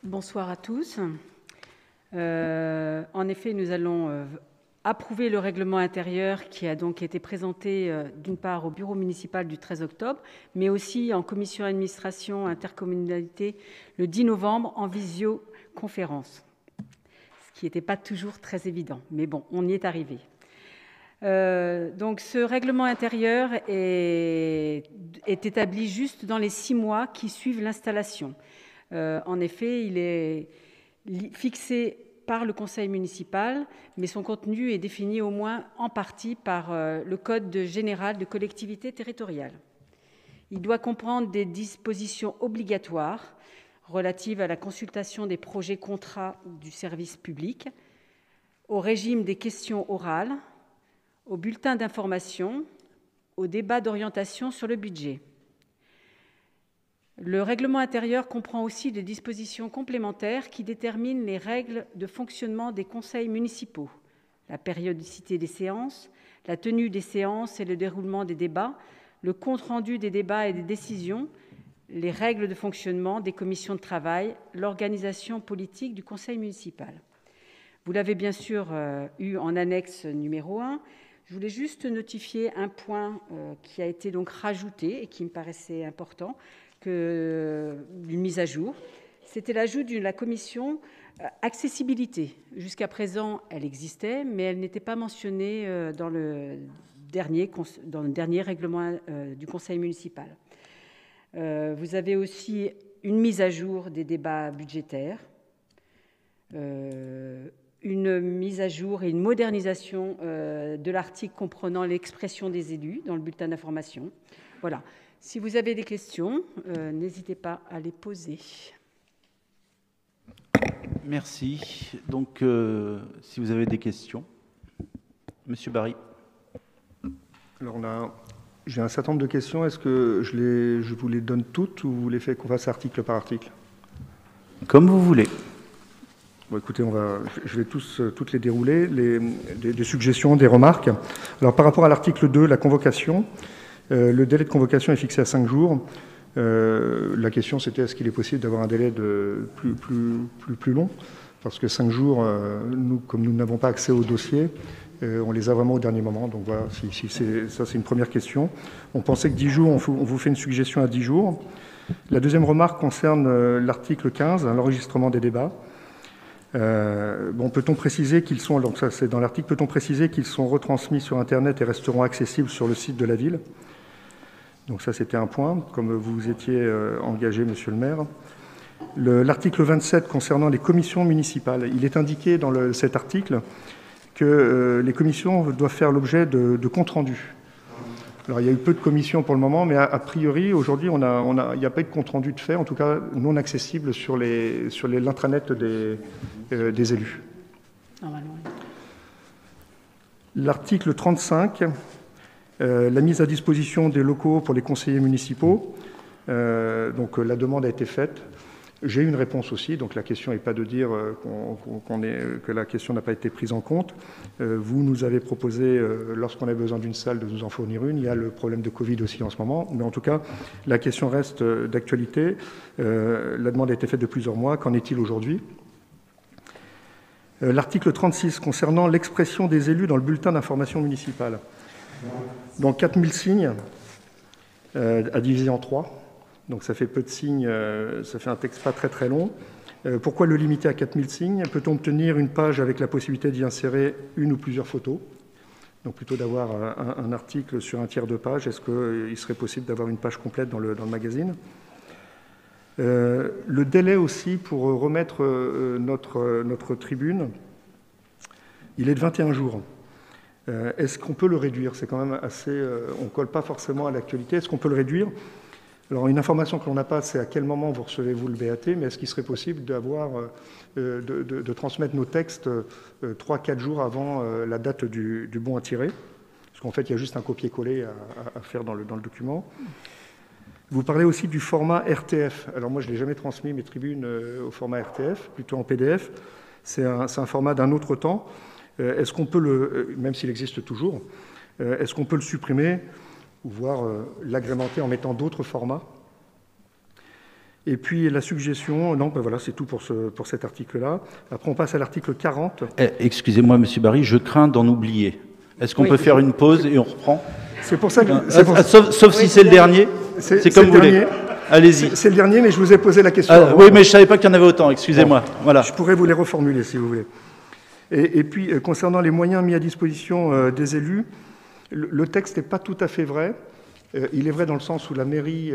Bonsoir à tous. En effet, nous allons approuver le règlement intérieur qui a donc été présenté d'une part au bureau municipal du 13 octobre, mais aussi en commission administration intercommunalité le 10 novembre en visioconférence, ce qui n'était pas toujours très évident, mais bon, on y est arrivé. Donc ce règlement intérieur est établi juste dans les 6 mois qui suivent l'installation. En effet, il est fixé par le conseil municipal, mais son contenu est défini au moins en partie par le Code général de collectivité territoriale. Il doit comprendre des dispositions obligatoires relatives à la consultation des projets contrats du service public, au régime des questions orales, au bulletin d'information, au débat d'orientation sur le budget. Le règlement intérieur comprend aussi des dispositions complémentaires qui déterminent les règles de fonctionnement des conseils municipaux, la périodicité des séances, la tenue des séances et le déroulement des débats, le compte-rendu des débats et des décisions, les règles de fonctionnement des commissions de travail, l'organisation politique du conseil municipal. Vous l'avez bien sûr eu en annexe numéro 1. Je voulais juste notifier un point qui a été donc rajouté et qui me paraissait important, d'une mise à jour. C'était l'ajout de la commission accessibilité. Jusqu'à présent, elle existait, mais elle n'était pas mentionnée dans le dernier règlement du conseil municipal. Vous avez aussi une mise à jour des débats budgétaires, une mise à jour et une modernisation de l'article comprenant l'expression des élus dans le bulletin d'information. Voilà. Si vous avez des questions, n'hésitez pas à les poser. Merci. Donc, si vous avez des questions, Monsieur Barry. Alors, j'ai un certain nombre de questions. Est-ce que je vous les donne toutes ou vous voulez qu'on fasse article par article? Comme vous voulez. Bon, écoutez, je vais toutes les dérouler, des suggestions, des remarques. Alors, par rapport à l'article 2, la convocation, le délai de convocation est fixé à 5 jours. La question, c'était est-ce qu'il est possible d'avoir un délai de plus long? Parce que 5 jours, comme nous n'avons pas accès aux dossiers, on les a vraiment au dernier moment. Donc voilà, ça c'est une première question. On pensait que 10 jours, on vous fait une suggestion à 10 jours. La deuxième remarque concerne l'article 15, l'enregistrement des débats. Peut-on préciser qu'ils sont, donc ça c'est dans l'article, peut-on préciser qu'ils sont retransmis sur Internet et resteront accessibles sur le site de la ville? Donc ça c'était un point, comme vous étiez engagé, monsieur le maire. L'article 27 concernant les commissions municipales, il est indiqué dans cet article que les commissions doivent faire l'objet de comptes rendus. Alors il y a eu peu de commissions pour le moment, mais a priori aujourd'hui il n'y a pas eu de compte rendu de fait, en tout cas non accessible sur l'intranet des élus. Normalement. L'article 35, la mise à disposition des locaux pour les conseillers municipaux. Donc la demande a été faite. J'ai eu une réponse aussi, donc la question n'est pas de dire que la question n'a pas été prise en compte. Vous nous avez proposé, lorsqu'on a besoin d'une salle, de nous en fournir une. Il y a le problème de Covid aussi en ce moment, mais en tout cas, la question reste d'actualité. La demande a été faite de plusieurs mois. Qu'en est-il aujourd'hui? L'article 36, concernant l'expression des élus dans le bulletin d'information municipale. Donc 4000 signes à diviser en 3. Donc ça fait peu de signes, ça fait un texte pas très très long. Pourquoi le limiter à 4000 signes? Peut-on obtenir une page avec la possibilité d'y insérer une ou plusieurs photos? Donc plutôt d'avoir un article sur un tiers de page, est-ce qu'il serait possible d'avoir une page complète dans le magazine? Le délai aussi pour remettre notre tribune, il est de 21 jours. Est-ce qu'on peut le réduire? C'est quand même assez... on ne colle pas forcément à l'actualité. Est-ce qu'on peut le réduire? Alors, une information que l'on n'a pas, c'est à quel moment vous recevez-vous le BAT, mais est-ce qu'il serait possible de transmettre nos textes 3-4 jours avant la date du bon à tirer? Parce qu'en fait, il y a juste un copier-coller à faire dans le document. Vous parlez aussi du format RTF. Alors moi, je n'ai jamais transmis mes tribunes au format RTF, plutôt en PDF. C'est un format d'un autre temps. Est-ce qu'on peut même s'il existe toujours, est-ce qu'on peut le supprimer ou voire l'agrémenter en mettant d'autres formats? Et puis la suggestion, non, ben voilà, c'est tout pour cet article-là. Après, on passe à l'article 40. Excusez-moi, Monsieur Barry, je crains d'en oublier. Est-ce qu'on peut faire une pause et on reprend? C'est pour ça que... Sauf si c'est le dernier. C'est comme vous voulez. Allez-y. C'est le dernier, mais je vous ai posé la question. Oui, mais je ne savais pas qu'il y en avait autant, excusez-moi. Bon, voilà. Je pourrais vous les reformuler, si vous voulez. Et puis, concernant les moyens mis à disposition des élus, le texte n'est pas tout à fait vrai. Il est vrai dans le sens où la mairie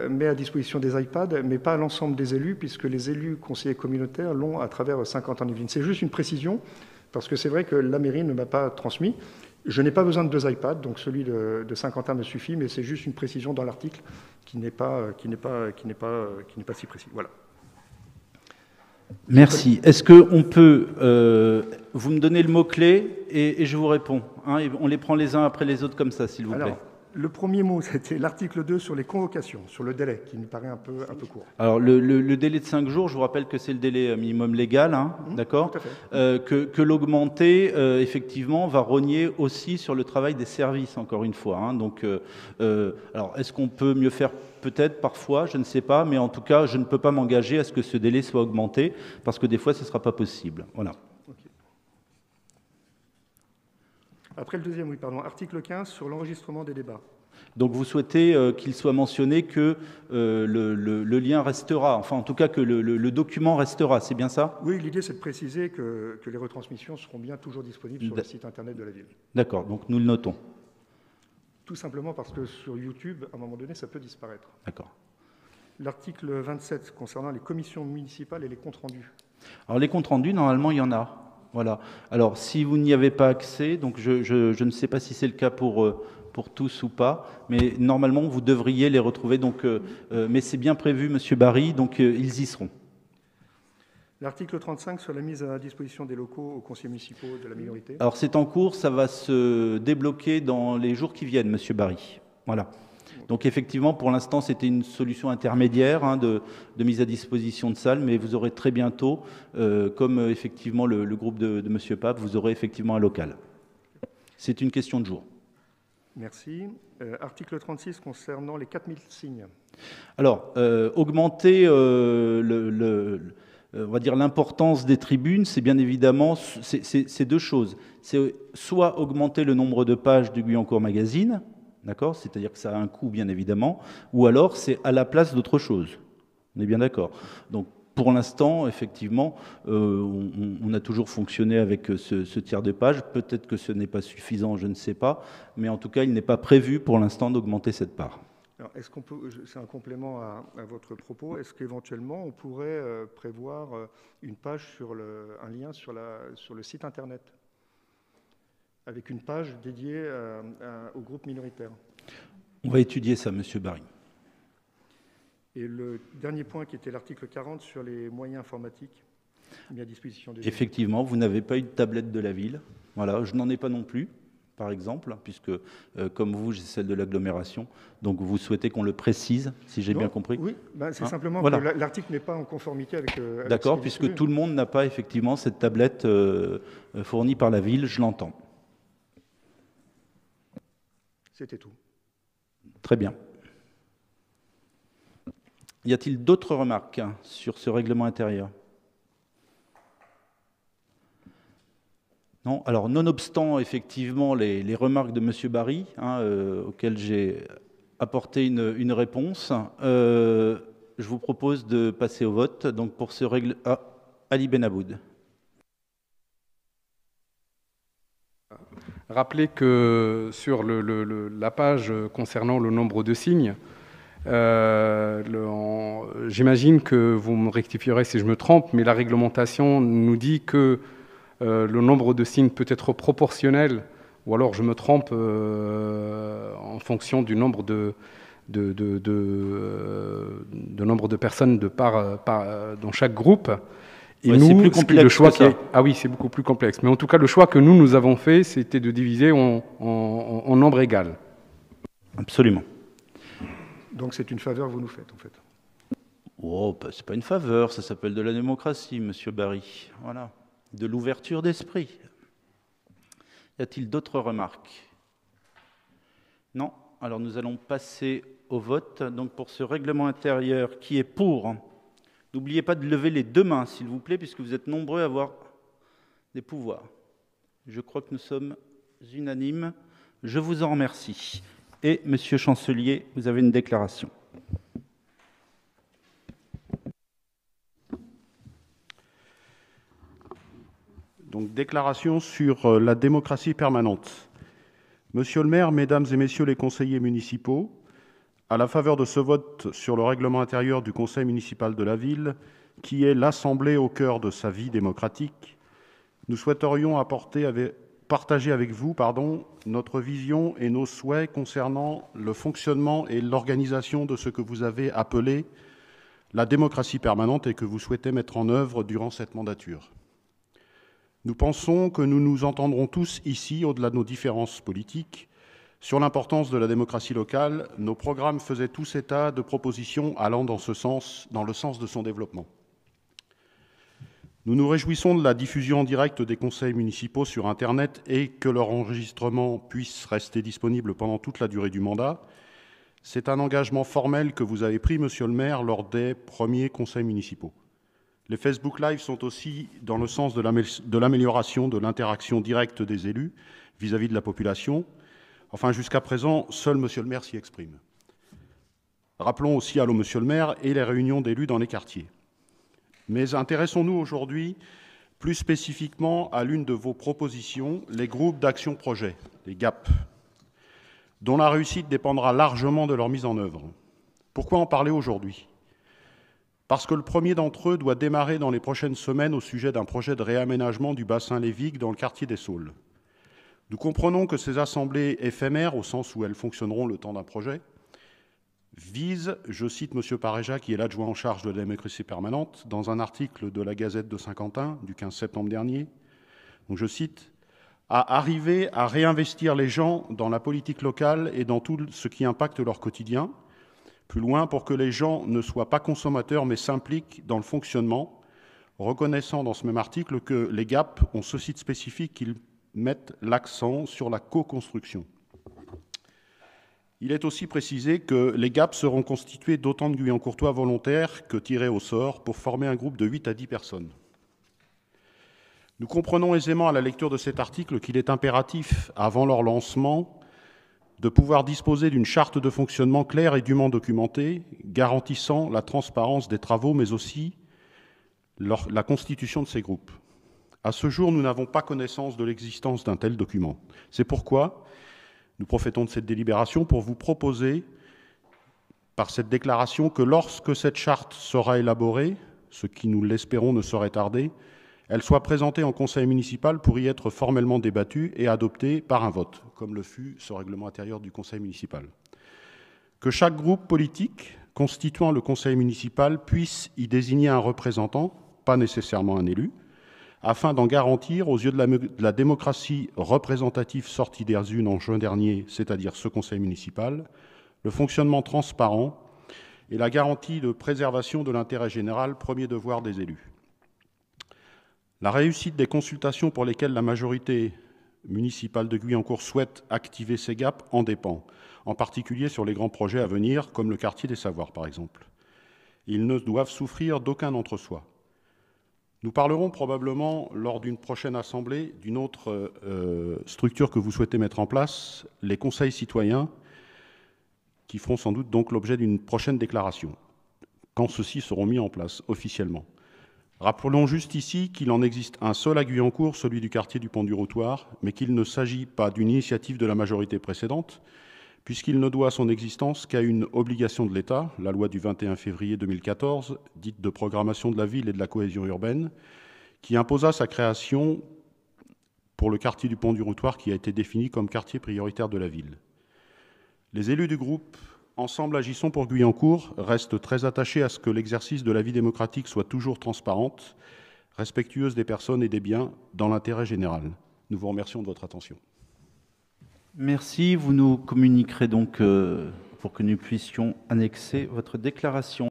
met à disposition des iPads, mais pas à l'ensemble des élus, puisque les élus conseillers communautaires l'ont à travers Saint-Quentin-en-Yvelines. C'est juste une précision, parce que c'est vrai que la mairie ne m'a pas transmis. Je n'ai pas besoin de 2 iPads, donc celui de Saint-Quentin me suffit, mais c'est juste une précision dans l'article qui n'est pas si précis. Voilà. Merci. Est-ce qu'on peut... vous me donnez le mot-clé et je vous réponds. Hein, et on les prend les uns après les autres comme ça, s'il vous plaît. Le premier mot, c'était l'article 2 sur les convocations, sur le délai, qui nous paraît un peu court. Alors, le délai de 5 jours, je vous rappelle que c'est le délai minimum légal, hein, d'accord, que l'augmenter, effectivement, va rogner aussi sur le travail des services, encore une fois. Hein, donc, alors, est-ce qu'on peut mieux faire? Peut-être, parfois, je ne sais pas, mais en tout cas, je ne peux pas m'engager à ce que ce délai soit augmenté, parce que des fois, ce ne sera pas possible. Voilà. Après le deuxième, oui, pardon. Article 15 sur l'enregistrement des débats. Donc vous souhaitez qu'il soit mentionné que le lien restera, enfin en tout cas que le document restera, c'est bien ça? Oui, l'idée c'est de préciser que les retransmissions seront bien toujours disponibles sur le site internet de la ville. D'accord, donc nous le notons. Tout simplement parce que sur YouTube, à un moment donné, ça peut disparaître. D'accord. L'article 27 concernant les commissions municipales et les comptes rendus. Alors les comptes rendus, normalement, il y en a. Voilà. Alors, si vous n'y avez pas accès, donc je ne sais pas si c'est le cas pour tous ou pas, mais normalement, vous devriez les retrouver. Donc, mais c'est bien prévu, Monsieur Barry, donc ils y seront. L'article 35 sur la mise à disposition des locaux aux conseillers municipaux de la minorité. Alors, c'est en cours, ça va se débloquer dans les jours qui viennent, Monsieur Barry. Voilà. Donc effectivement, pour l'instant, c'était une solution intermédiaire hein, de mise à disposition de salles, mais vous aurez très bientôt, comme effectivement le groupe de M. Pape, vous aurez effectivement un local. C'est une question de jour. Merci. Article 36 concernant les 4000 signes. Alors, augmenter on va dire l'importance des tribunes, c'est bien évidemment, c'est 2 choses. C'est soit augmenter le nombre de pages du Guyancourt Magazine, d'accord, c'est-à-dire que ça a un coût, bien évidemment, ou alors c'est à la place d'autre chose. On est bien d'accord. Donc, pour l'instant, effectivement, on a toujours fonctionné avec ce tiers de page. Peut-être que ce n'est pas suffisant, je ne sais pas, mais en tout cas, il n'est pas prévu pour l'instant d'augmenter cette part. Alors, est-ce qu'on peut, c'est un complément à votre propos, est-ce qu'éventuellement on pourrait prévoir une page un lien sur le site internet avec une page dédiée au groupe minoritaire? On va étudier ça, Monsieur Barry. Et le dernier point qui était l'article 40 sur les moyens informatiques mis à disposition des... Effectivement, vous n'avez pas eu de tablette de la ville. Voilà, je n'en ai pas non plus, par exemple, puisque, comme vous, j'ai celle de l'agglomération. Donc, vous souhaitez qu'on le précise, si j'ai bien compris? Oui, ben, c'est simplement voilà. que l'article n'est pas en conformité avec... D'accord, puisque tout le monde n'a pas, effectivement, cette tablette fournie par la ville, je l'entends. C'était tout. Très bien. Y a-t-il d'autres remarques sur ce règlement intérieur? Non. Alors, nonobstant effectivement les remarques de M. Barry, auxquelles j'ai apporté une réponse, je vous propose de passer au vote. Donc, pour ce règlement... Ah, Ali Benaboud. Rappelez que sur la page concernant le nombre de signes, j'imagine que vous me rectifierez si je me trompe, mais la réglementation nous dit que le nombre de signes peut être proportionnel, ou alors je me trompe en fonction du nombre de nombre de personnes dans chaque groupe. Et ouais, c'est plus complexe. Le choix ah oui, c'est beaucoup plus complexe. Mais en tout cas, le choix que nous avons fait, c'était de diviser en nombre égal. Absolument. Donc c'est une faveur que vous nous faites, en fait. Oh, c'est pas une faveur, ça s'appelle de la démocratie, Monsieur Barry. Voilà, de l'ouverture d'esprit. Y a-t-il d'autres remarques? Non. Alors nous allons passer au vote. Donc pour ce règlement intérieur qui est pour, n'oubliez pas de lever les deux mains, s'il vous plaît, puisque vous êtes nombreux à avoir des pouvoirs. Je crois que nous sommes unanimes. Je vous en remercie. Et, Monsieur Chancelier, vous avez une déclaration. Donc, déclaration sur la démocratie permanente. Monsieur le maire, mesdames et messieurs les conseillers municipaux, à la faveur de ce vote sur le règlement intérieur du conseil municipal de la ville, qui est l'assemblée au cœur de sa vie démocratique, nous souhaiterions partager avec vous notre vision et nos souhaits concernant le fonctionnement et l'organisation de ce que vous avez appelé la démocratie permanente et que vous souhaitez mettre en œuvre durant cette mandature. Nous pensons que nous nous entendrons tous ici, au-delà de nos différences politiques, sur l'importance de la démocratie locale. Nos programmes faisaient tous état de propositions allant dans le sens de son développement. Nous nous réjouissons de la diffusion en direct des conseils municipaux sur Internet et que leur enregistrement puisse rester disponible pendant toute la durée du mandat. C'est un engagement formel que vous avez pris, monsieur le maire, lors des premiers conseils municipaux. Les Facebook Live sont aussi dans le sens de l'amélioration de l'interaction directe des élus vis-à-vis de la population. Enfin, jusqu'à présent, seul monsieur le maire s'y exprime. Rappelons aussi Allô monsieur le maire et les réunions d'élus dans les quartiers. Mais intéressons-nous aujourd'hui plus spécifiquement à l'une de vos propositions, les groupes d'action projet, les GAP, dont la réussite dépendra largement de leur mise en œuvre. Pourquoi en parler aujourd'hui ? Parce que le premier d'entre eux doit démarrer dans les prochaines semaines au sujet d'un projet de réaménagement du bassin Lévig dans le quartier des Saules. Nous comprenons que ces assemblées éphémères, au sens où elles fonctionneront le temps d'un projet, visent, je cite M. Pareja, qui est l'adjoint en charge de la démocratie permanente, dans un article de la Gazette de Saint-Quentin du 15 septembre dernier, donc je cite, « à arriver à réinvestir les gens dans la politique locale et dans tout ce qui impacte leur quotidien, plus loin pour que les gens ne soient pas consommateurs mais s'impliquent dans le fonctionnement, reconnaissant dans ce même article que les GAP ont ceci de spécifique qu'ils mettent l'accent sur la co-construction. Il est aussi précisé que les GAP seront constitués d'autant de Guyancourtois volontaires que tirés au sort pour former un groupe de 8 à 10 personnes. Nous comprenons aisément à la lecture de cet article qu'il est impératif, avant leur lancement, de pouvoir disposer d'une charte de fonctionnement claire et dûment documentée, garantissant la transparence des travaux, mais aussi la constitution de ces groupes. À ce jour, nous n'avons pas connaissance de l'existence d'un tel document. C'est pourquoi nous profitons de cette délibération pour vous proposer, par cette déclaration, que lorsque cette charte sera élaborée, ce qui, nous l'espérons, ne saurait tarder, elle soit présentée en conseil municipal pour y être formellement débattue et adoptée par un vote, comme le fut ce règlement intérieur du conseil municipal. Que chaque groupe politique constituant le conseil municipal puisse y désigner un représentant, pas nécessairement un élu, afin d'en garantir, aux yeux de la démocratie représentative sortie des urnes en juin dernier, c'est-à-dire ce conseil municipal, le fonctionnement transparent et la garantie de préservation de l'intérêt général, premier devoir des élus. La réussite des consultations pour lesquelles la majorité municipale de Guyancourt souhaite activer ces GAP en dépend, en particulier sur les grands projets à venir, comme le quartier des Savoirs, par exemple. Ils ne doivent souffrir d'aucun entre-soi. Nous parlerons probablement, lors d'une prochaine assemblée, d'une autre structure que vous souhaitez mettre en place, les conseils citoyens, qui feront sans doute donc l'objet d'une prochaine déclaration, quand ceux-ci seront mis en place officiellement. Rappelons juste ici qu'il en existe un seul à Guyancourt, celui du quartier du Pont du Routoir, mais qu'il ne s'agit pas d'une initiative de la majorité précédente, puisqu'il ne doit son existence qu'à une obligation de l'État, la loi du 21 février 2014, dite de programmation de la ville et de la cohésion urbaine, qui imposa sa création pour le quartier du Pont du Routoir, qui a été défini comme quartier prioritaire de la ville. Les élus du groupe Ensemble Agissons pour Guyancourt restent très attachés à ce que l'exercice de la vie démocratique soit toujours transparente, respectueuse des personnes et des biens, dans l'intérêt général. Nous vous remercions de votre attention. Merci. Vous nous communiquerez donc pour que nous puissions annexer votre déclaration.